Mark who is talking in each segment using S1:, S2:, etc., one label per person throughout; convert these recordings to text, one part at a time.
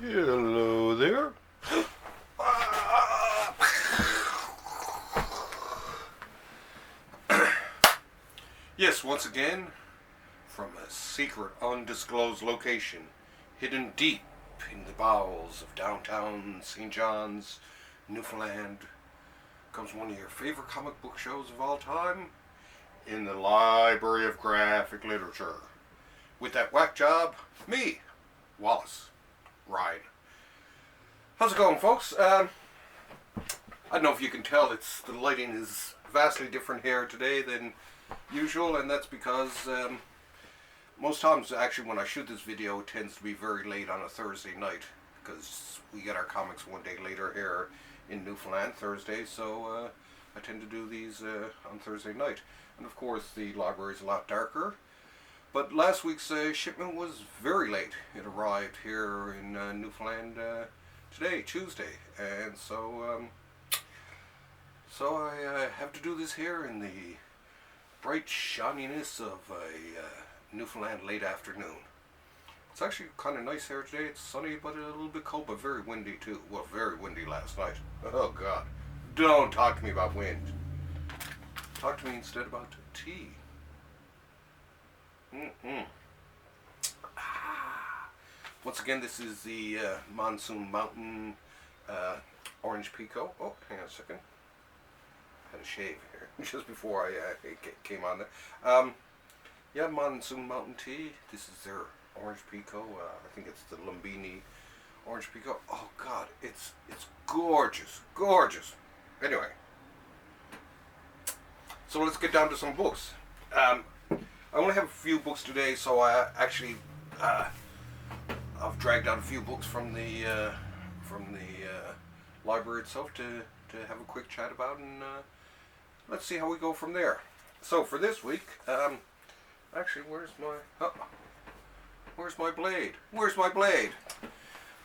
S1: Hello there. Yes, once again, from a secret, undisclosed location, hidden deep in the bowels of downtown St. John's, Newfoundland, comes one of your favorite comic book shows of all time, in the Library of Graphic Literature. With that whack job, me, Wallace, Ryan. How's it going, folks? I don't know if you can tell, the lighting is vastly different here today than usual, and that's because most times, actually, when I shoot this video, it tends to be very late on a Thursday night, because we get our comics one day later here in Newfoundland, Thursday, so I tend to do these on Thursday night. And of course, the library's a lot darker. But last week's shipment was very late. It arrived here in Newfoundland today, Tuesday, and so I have to do this here in the bright shininess of a Newfoundland late afternoon. It's actually kind of nice here today. It's sunny, but a little bit cold, but very windy too. Well, very windy last night. Oh God! Don't talk to me about wind. Talk to me instead about tea. Once again, this is the Monsoon Mountain Orange Pico. Oh, hang on a second. I had a shave here just before I came on there. Yeah, Monsoon Mountain Tea. This is their Orange Pico. I think it's the Lumbini Orange Pico. Oh God, it's gorgeous, gorgeous. Anyway, so let's get down to some books. I only have a few books today, so I actually I've dragged out a few books from the library itself to have a quick chat about, and let's see how we go from there. So for this week, actually, where's my blade? Where's my blade?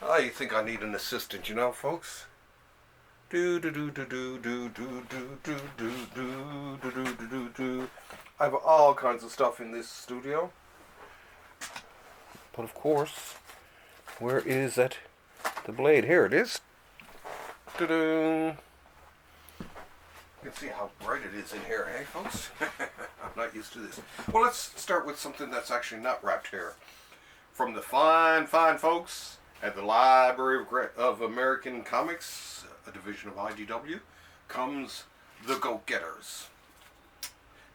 S1: I think I need an assistant, you know, folks. Do do do do do do do do do do do do do do. I have all kinds of stuff in this studio, but of course, where is the blade? Here it is. Ta-da! You can see how bright it is in here, eh, folks? I'm not used to this. Well, let's start with something that's actually not wrapped here. From the fine folks at the Library of American Comics, a division of IDW, comes The Go-Getters.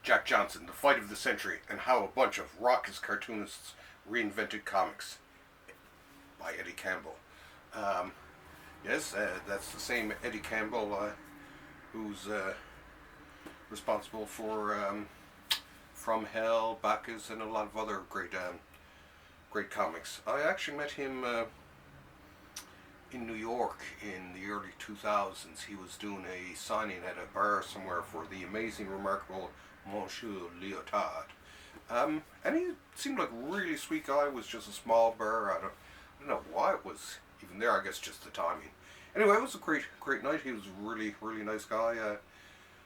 S1: Jack Johnson, The Fight of the Century, and How a Bunch of Raucous Cartoonists Reinvented Comics, by Eddie Campbell. Yes, that's the same Eddie Campbell who's responsible for From Hell, Bacchus, and a lot of other great comics. I actually met him in New York in the early 2000s. He was doing a signing at a bar somewhere for the amazing, remarkable Monsieur Lyotard. And he seemed like a really sweet guy. It was just a small bar. I don't know why it was even there. I guess just the timing. Anyway, it was a great night. He was a really nice guy.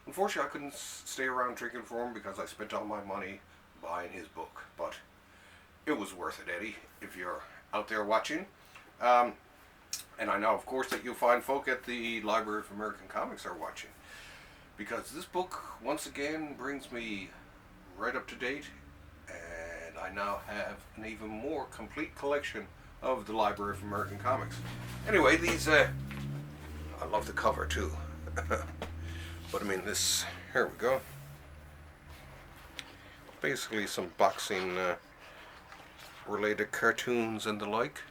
S1: Unfortunately, I couldn't stay around drinking for him because I spent all my money buying his book. But it was worth it, Eddie, if you're out there watching. And I know, of course, that you fine folk at the Library of American Comics are watching, because this book, once again, brings me right up to date, and I now have an even more complete collection of the Library of American Comics. Anyway, these, I love the cover, too. But, I mean, this, here we go. Basically some boxing related cartoons and the like.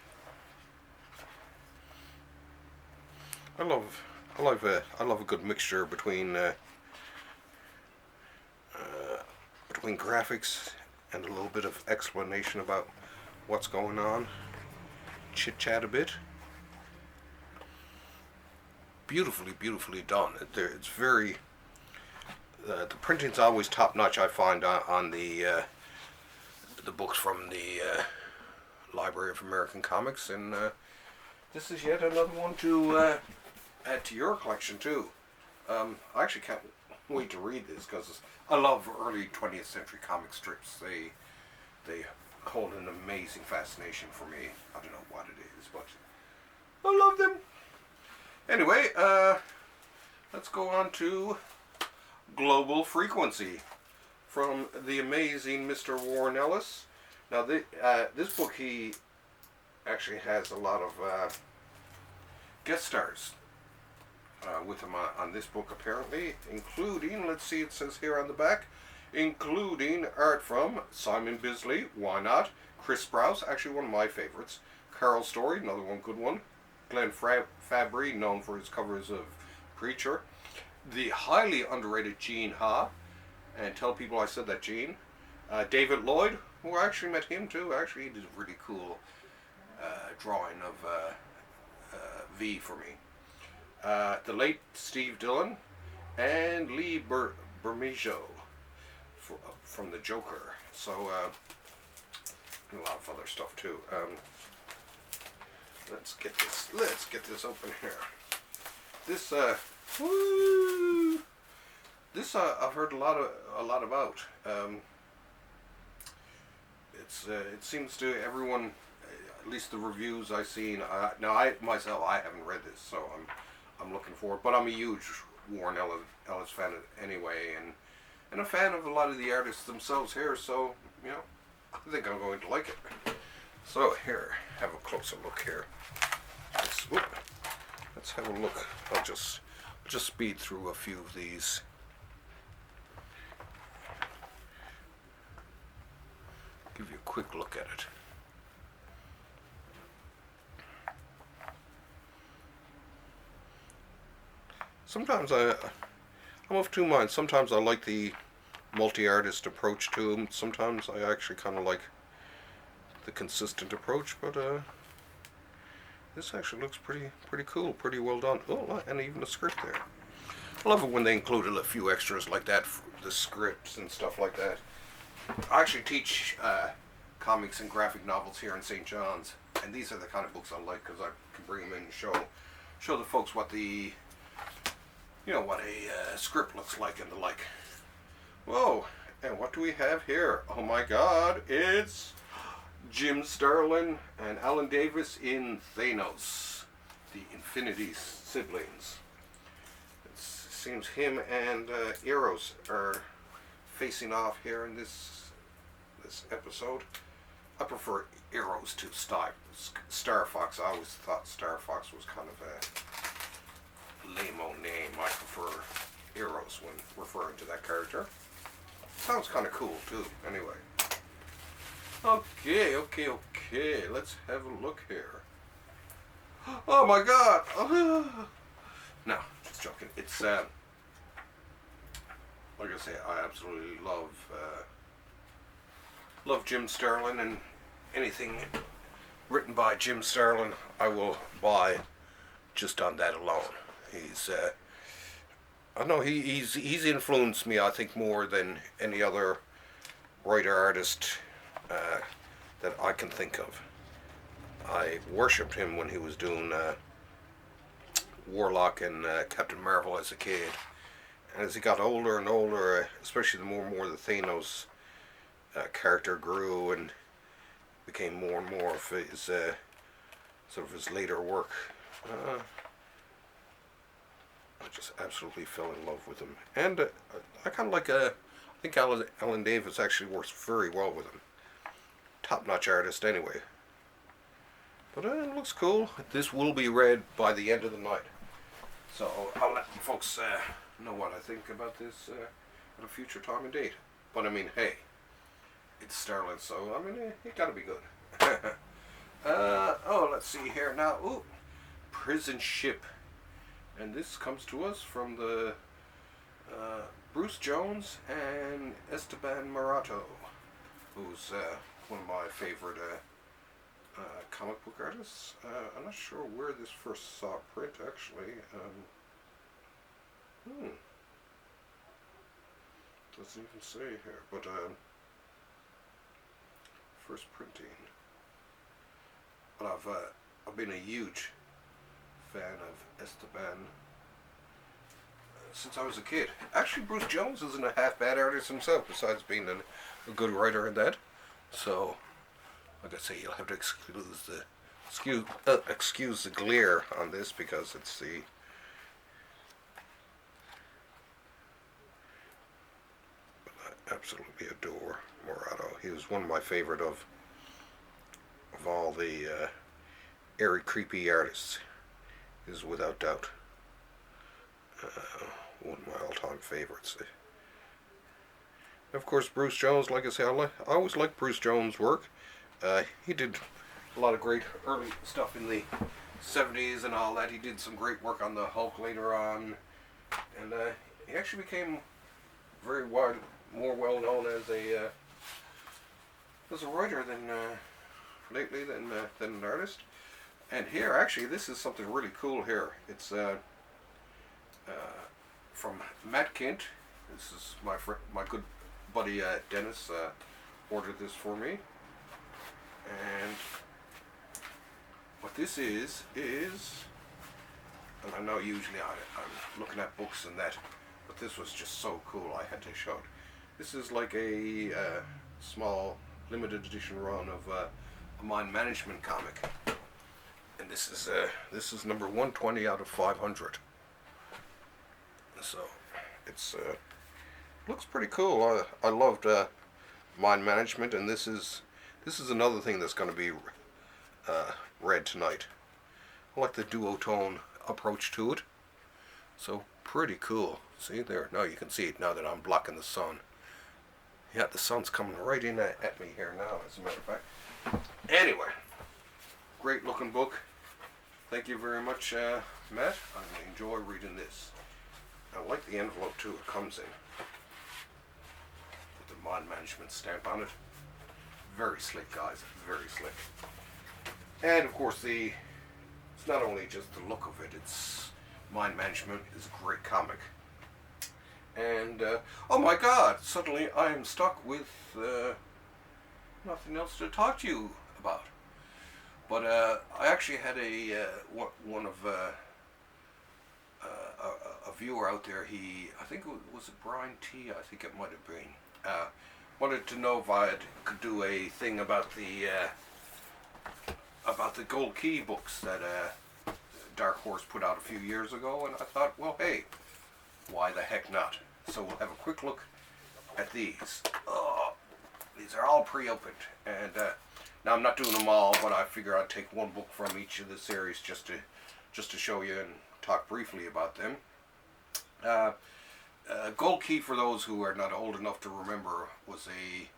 S1: I love a good mixture between graphics and a little bit of explanation about what's going on. Chit chat a bit. Beautifully done. It's very. The printing's always top notch. I find on the books from the Library of American Comics, and this is yet another one to add to your collection too. I actually can't wait to read this because I love early 20th century comic strips. They hold an amazing fascination for me. I don't know what it is, but I love them. Anyway, let's go on to Global Frequency from the amazing Mr. Warren Ellis. Now, this book, he actually has a lot of guest stars with him on this book, apparently, including, let's see, it says here on the back, including art from Simon Bisley, why not, Chris Sprouse, actually one of my favorites, Carl Story, another one good one, Glenn Fabry, known for his covers of Preacher, the highly underrated Gene Ha, and tell people I said that, Gene, David Lloyd, who I actually met him too, actually he did a really cool drawing of V for me. The late Steve Dillon, and Lee Bermejo from the Joker. So, and a lot of other stuff too. Let's get this open here. This I've heard a lot about. It seems to everyone, at least the reviews I've seen. Now I myself I haven't read this, so I'm looking forward. But I'm a huge Warren Ellis fan anyway, and a fan of a lot of the artists themselves here. So you know, I think I'm going to like it. So here, have a closer look here. Let's have a look. I'll just speed through a few of these. Give you a quick look at it. Sometimes I'm of two minds. Sometimes I like the multi-artist approach to them. Sometimes I actually kind of like the consistent approach, but this actually looks pretty cool, pretty well done. Oh, and even the script there. I love it when they included a few extras like that, the scripts and stuff like that. I actually teach comics and graphic novels here in St. John's, and these are the kind of books I like because I can bring them in and show the folks what the what a script looks like and the like. Whoa! And what do we have here? Oh my God! It's Jim Starlin and Alan Davis in Thanos, the Infinity Siblings. It seems him and Eros are facing off here in this episode. I prefer Eros to Star Fox. I always thought Star Fox was kind of a lame-o name. I prefer Eros when referring to that character. Sounds kind of cool too. Anyway. Okay. Let's have a look here. Oh my God! No, just joking. It's like I say, I absolutely love Jim Starlin, and anything written by Jim Starlin I will buy just on that alone. He's I know he's influenced me, I think, more than any other writer artist that I can think of. I worshipped him when he was doing Warlock and Captain Marvel as a kid. And as he got older and older, especially the more and more the Thanos character grew and became more and more of his sort of his later work, I just absolutely fell in love with him. And I kind of like I think Alan Davis actually works very well with him. Top-notch artist anyway. But it looks cool. This will be read by the end of the night. So I'll let folks know what I think about this at a future time and date. But I mean, hey, it's Starlin, so I mean, it gotta be good. Let's see here now. Ooh, Prison Ship. And this comes to us from the Bruce Jones and Esteban Marato, who's one of my favorite comic book artists. I'm not sure where this first saw print, actually. Doesn't even say here, but first printing. But I've been a huge fan of Esteban since I was a kid. Actually, Bruce Jones isn't a half bad artist himself, besides being a good writer in that. So, like I say, you'll have to excuse the excuse the glare on this because it's the I absolutely adore Marato. He was one of my favorite of all the airy, creepy artists. He is without doubt one of my all-time favorites. Of course, Bruce Jones, like I say, I always liked Bruce Jones' work. He did a lot of great early stuff in the 70s and all that. He did some great work on the Hulk later on. And he actually became very more well known as a writer than lately than an artist. And here, actually, this is something really cool here. It's from Matt Kindt. This is my good buddy Dennis ordered this for me. And what this is, and I know usually I'm looking at books and that, but this was just so cool I had to show it. This is like a small limited edition run of a mind management comic, and this is number 120 out of 500. So it's looks pretty cool. I loved mind management, and this is another thing that's going to be read tonight. I like the duotone approach to it. So pretty cool. See there? Now you can see it now that I'm blocking the sun. Yeah, the sun's coming right in at me here now, as a matter of fact. Anyway, great looking book. Thank you very much, Matt. I enjoy reading this. I like the envelope too it comes in, with the mind management stamp on it. Very slick, guys. Very slick. And of course, it's not only just the look of it. It's mind management is a great comic. And oh my God! Suddenly I am stuck with nothing else to talk to you about. But I actually had one of a viewer out there. I think it was Brian T. I think it might have been. Wanted to know if I could do a thing about the Gold Key books that Dark Horse put out a few years ago, and I thought, well, hey, why the heck not? So we'll have a quick look at these. Oh, these are all pre-opened, and now I'm not doing them all, but I figure I'd take one book from each of the series just to show you and talk briefly about them. Gold Key, for those who are not old enough to remember, was a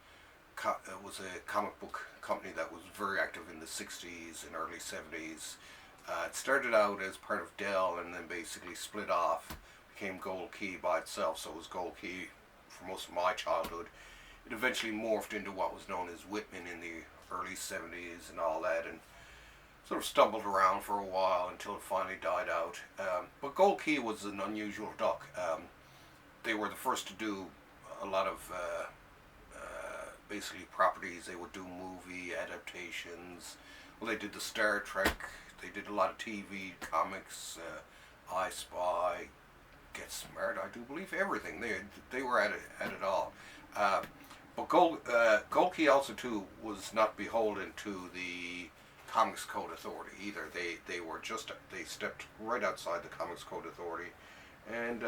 S1: comic book company that was very active in the 60s and early 70s. It started out as part of Dell and then basically split off, became Gold Key by itself, so it was Gold Key for most of my childhood. It eventually morphed into what was known as Whitman in the early 70s and all that, and sort of stumbled around for a while until it finally died out. But Gold Key was an unusual duck. They were the first to do a lot of basically properties. They would do movie adaptations. Well, they did the Star Trek. They did a lot of TV, comics, I Spy, Get Smart. I do believe everything. They were at it all. But Gold Key also too was not beholden to the Comics Code Authority either. They stepped right outside the Comics Code Authority, and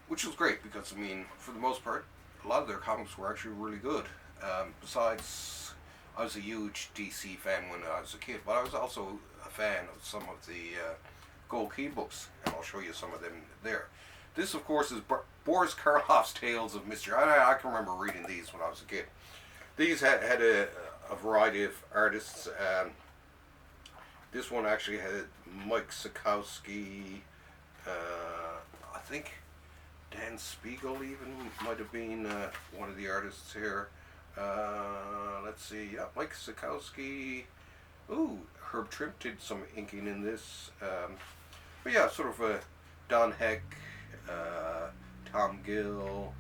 S1: which was great because, I mean, for the most part, a lot of their comics were actually really good. Besides, I was a huge DC fan when I was a kid, but I was also a fan of some of the Gold Key books, and I'll show you some of them there. This, of course, is Boris Karloff's Tales of Mystery. I can remember reading these when I was a kid. These had a variety of artists. This one actually had Mike Sikowski, I think Dan Spiegel even might have been one of the artists here. Let's see, yeah, Mike Sikowski. Ooh, Herb Trimp did some inking in this. But yeah, sort of Don Heck, Tom Gill,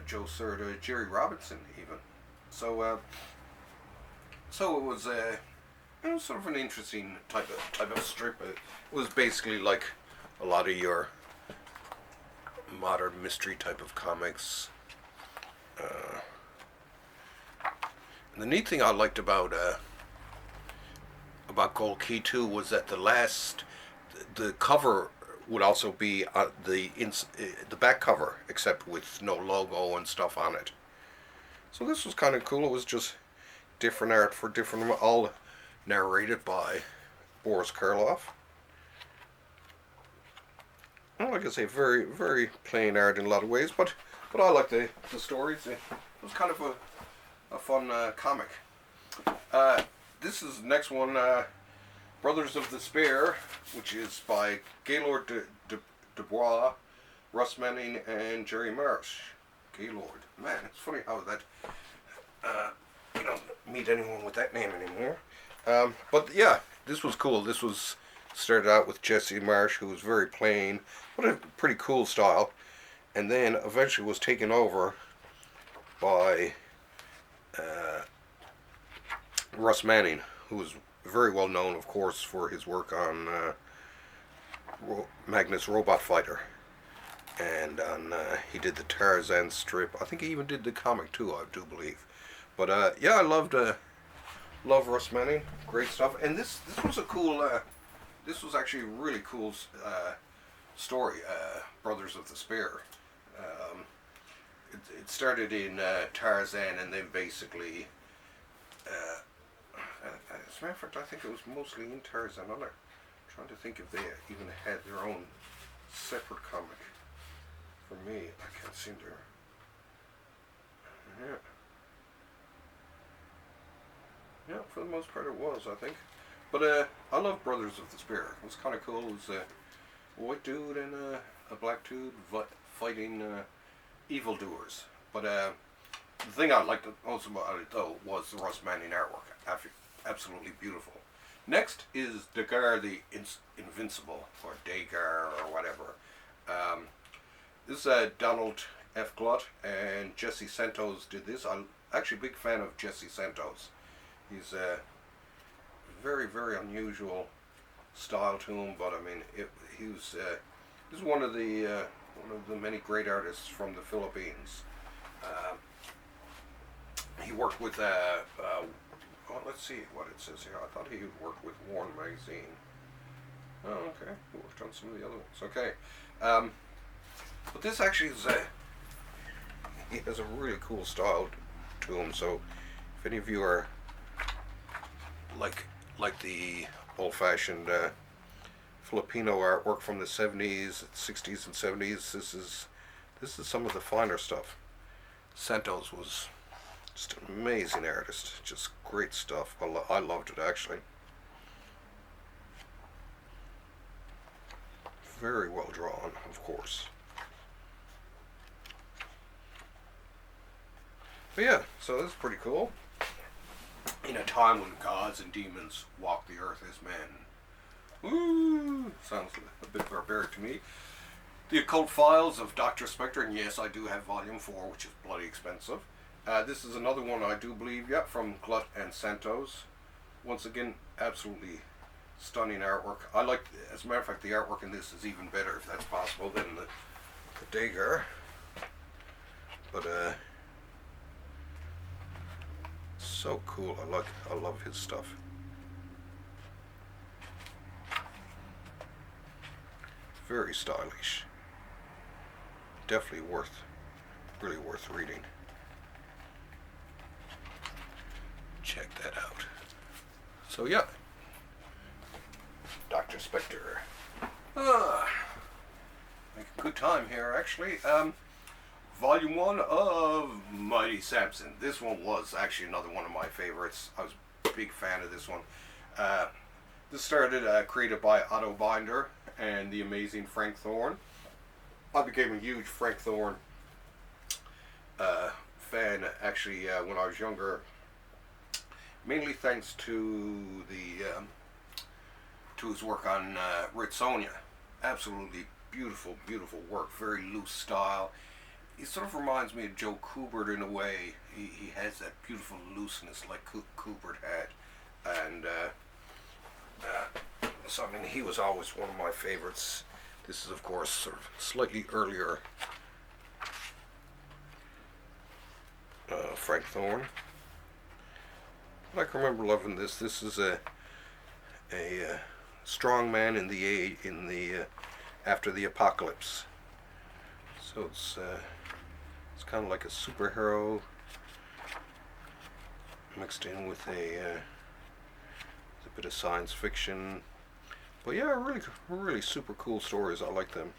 S1: Joe Cerda, Jerry Robinson even. So it was sort of an interesting type of strip. It was basically like a lot of your modern mystery type of comics. And the neat thing I liked about about Gold Key too was that the cover would also be the back cover, except with no logo and stuff on it. So this was kind of cool. It was just different art for different, all narrated by Boris Karloff. Well, like I say, very, very plain art in a lot of ways, but I like the stories. It was kind of a fun comic. This is the next one, Brothers of Despair, which is by Gaylord Dubois, Russ Manning, and Jerry Marsh. Gaylord. Man, it's funny how that you don't meet anyone with that name anymore. But yeah, this was cool. This was started out with Jesse Marsh, who was very plain, but a pretty cool style, and then eventually was taken over by Russ Manning, who was very well known, of course, for his work on Magnus Robot Fighter, and on he did the Tarzan strip. I think he even did the comic too, I do believe. But yeah, I love Russ Manning. Great stuff. And this was a cool. This was actually a really cool story. Brothers of Despair. It started in Tarzan, and then basically. As a matter of fact, I think it was mostly in Tarzan. I'm trying to think if they even had their own separate comic. For me, I can't seem to. Yeah. Yeah, for the most part it was, I think. But I love Brothers of Despair. It was kind of cool. It was a white dude and a black dude fighting evildoers. But the thing I liked most about it, though, was the Russ Manning artwork. Absolutely beautiful. Next is Dakar the Invincible, or Dakar, or whatever. This is Donald F. Glut and Jesse Santos did this. I'm actually a big fan of Jesse Santos. He's a very, very unusual style to him, but I mean, he's one of the many great artists from the Philippines. He worked with well, let's see what it says here. I thought he would work with Warren magazine. Oh, okay. He worked on some of the other ones. Okay, but this actually is he has a really cool style to him. So, if any of you are like the old-fashioned Filipino artwork from the 70s, 60s, and 70s, this is some of the finer stuff. Santos was just an amazing artist, just great stuff. I loved it, actually. Very well drawn, of course. But yeah, so this is pretty cool. In a time when gods and demons walk the earth as men. Ooh, sounds a bit barbaric to me. The Occult Files of Dr. Spectre, and yes, I do have Volume 4, which is bloody expensive. This is another one I do believe, yeah, from Glut and Santos. Once again, absolutely stunning artwork. I like, as a matter of fact, the artwork in this is even better, if that's possible, than the Dagar. But, so cool. I love his stuff. Very stylish. Definitely really worth reading. Check that out. So yeah, Dr. Spectre. Make a good time here, actually. Volume 1 of Mighty Samson. This one was actually another one of my favorites. I was a big fan of this one. This started created by Otto Binder and the amazing Frank Thorne. I became a huge Frank Thorne fan, actually, when I was younger. Mainly thanks to to his work on Red Sonja. Absolutely beautiful, beautiful work. Very loose style. He sort of reminds me of Joe Kubert in a way. He has that beautiful looseness like Kubert had. And so, I mean, he was always one of my favorites. This is, of course, sort of slightly earlier Frank Thorne. But I can remember loving this. This is a strong man in the after the apocalypse. So it's kind of like a superhero mixed in with a bit of science fiction. But yeah, really super cool stories. I like them.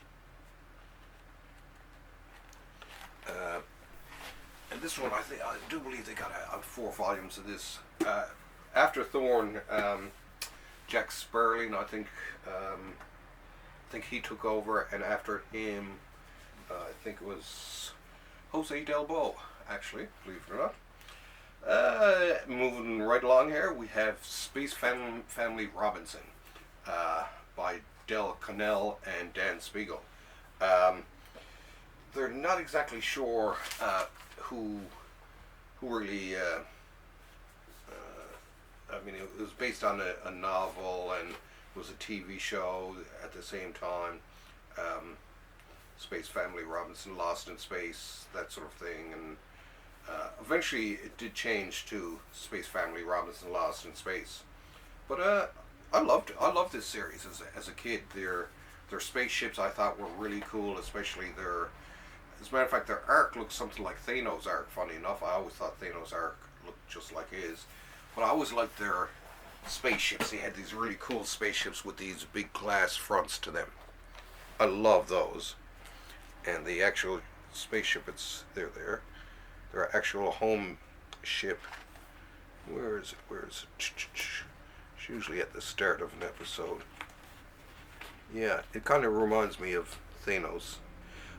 S1: And this one, I do believe they got 4 volumes of this. After Thorne, Jack Starlin, I think he took over, and after him, I think it was Jose Delbo, actually, believe it or not. Moving right along here, we have Space Family Robinson by Del Connell and Dan Spiegel. They're not exactly sure who really. I mean, it was based on a novel and it was a TV show at the same time. Space Family Robinson, Lost in Space, that sort of thing, and eventually it did change to Space Family Robinson, Lost in Space. But I loved this series as a kid. Their spaceships I thought were really cool, especially their. As a matter of fact, their arc looked something like Thanos' arc. Funny enough, I always thought Thanos' arc looked just like his. But I always liked their spaceships. They had these really cool spaceships with these big glass fronts to them. I love those. And the actual spaceship, they're there. Their actual home ship. Where is it? It's usually at the start of an episode. Yeah, it kind of reminds me of Thanos.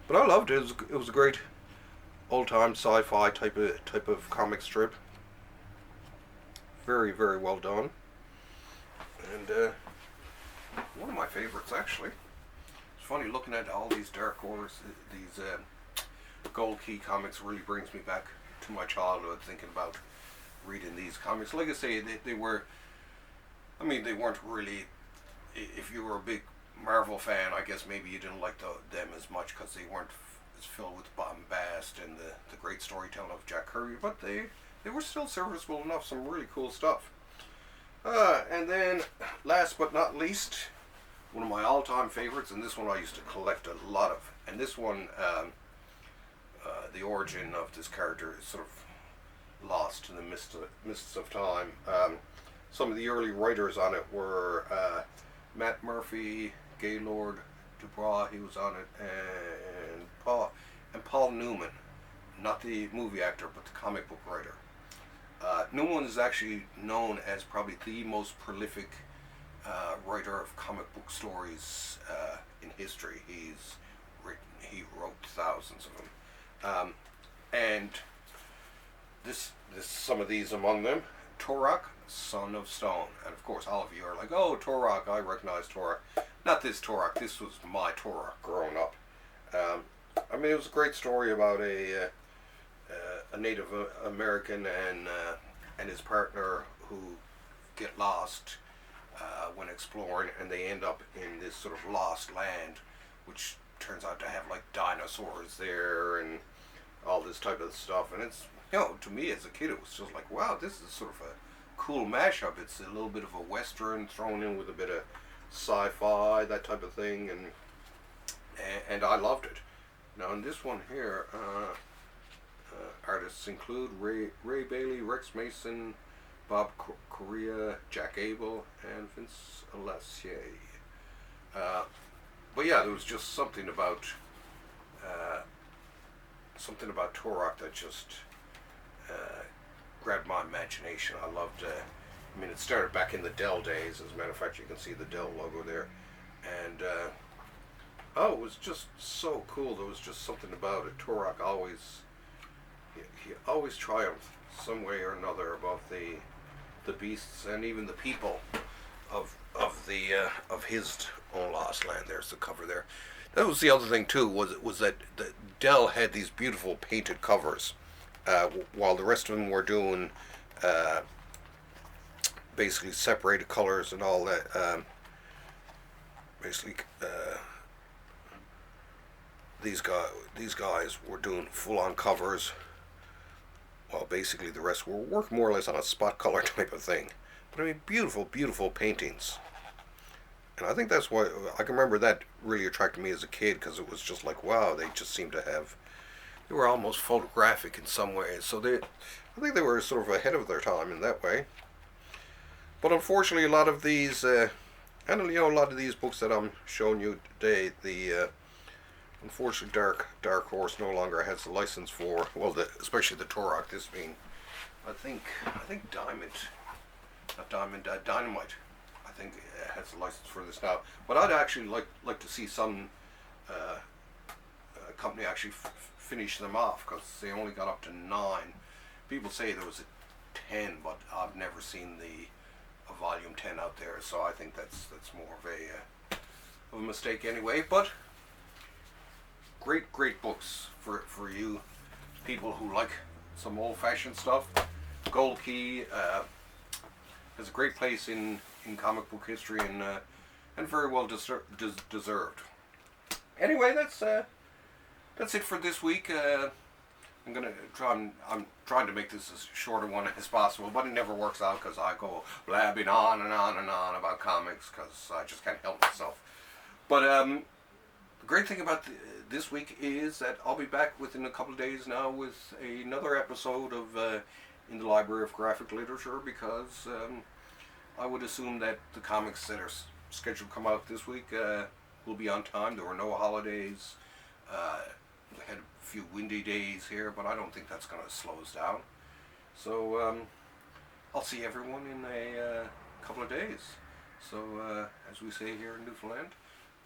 S1: But I loved it. It was a great old-time sci-fi type of comic strip. Very, very well done. And one of my favorites, actually. It's funny looking at all these Dark Horse, these Gold Key comics really brings me back to my childhood, thinking about reading these comics. Like I say, they were, I mean, they weren't really, if you were a big Marvel fan, I guess maybe you didn't like them as much because they weren't as filled with bombast and the great storytelling of Jack Kirby, but they were still serviceable enough. Some really cool stuff. And then, last but not least, one of my all-time favorites, and this one I used to collect a lot of, and this one, the origin of this character is sort of lost in the mists of time. Some of the early writers on it were Matt Murphy, Gaylord Dubois, he was on it, and Paul Newman, not the movie actor, but the comic book writer. Newman is actually known as probably the most prolific writer of comic book stories in history. He wrote thousands of them, and this some of these among them. Turok, Son of Stone, and of course all of you are like, oh, Turok, I recognize Turok. Not this Turok. This was my Turok growing up. I mean, it was a great story about a Native American and his partner who get lost when exploring, and they end up in this sort of lost land, which turns out to have like dinosaurs there and all this type of stuff. And it's, you know, to me as a kid, it was just like, wow, this is sort of a cool mashup. It's a little bit of a western thrown in with a bit of sci-fi, that type of thing, and I loved it. Now in this one here, artists include Ray Bailey, Rex Mason, Bob Correa, Jack Abel, and Vince Alassier. But yeah, there was just something about Turok that just grabbed my imagination. I loved. I mean, it started back in the Dell days. As a matter of fact, you can see the Dell logo there, and it was just so cool. There was just something about it. Turok always, he always triumphed some way or another above the beasts and even the people of his own lost land. There's the cover there. That was the other thing too. Was that Dell had these beautiful painted covers, while the rest of them were doing basically separated colors and all that. These guys were doing full-on covers, while basically the rest were working more or less on a spot color type of thing. But I mean, beautiful, beautiful paintings. And I think that's why I can remember that really attracted me as a kid because it was just like, wow, they just seemed to have, they were almost photographic in some ways. So I think they were sort of ahead of their time in that way. But unfortunately, a lot of these, and you know, a lot of these books that I'm showing you today, unfortunately, Dark Horse no longer has the license for, well, especially the Turok. This being, I think Dynamite. I think has the license for this now. But I'd actually like to see some company actually finish them off because they only got up to 9. People say there was a 10, but I've never seen a volume 10 out there. So I think that's more of a mistake anyway. But great books for you people who like some old-fashioned stuff. Gold Key has a great place in comic book history and very well deserved. Anyway, that's it for this week. I'm trying to make this as short a one as possible, but it never works out because I go blabbing on and on and on about comics because I just can't help myself. But the great thing about this week is that I'll be back within a couple of days now with another episode of In the Library of Graphic Literature because I would assume that the comics that are scheduled to come out this week will be on time. There were no holidays. We had a few windy days here, but I don't think that's going to slow us down. So I'll see everyone in a couple of days. So as we say here in Newfoundland,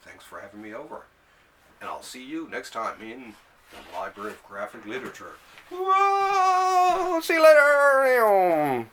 S1: thanks for having me over. And I'll see you next time in the Library of Graphic Literature. Whoa! See you later!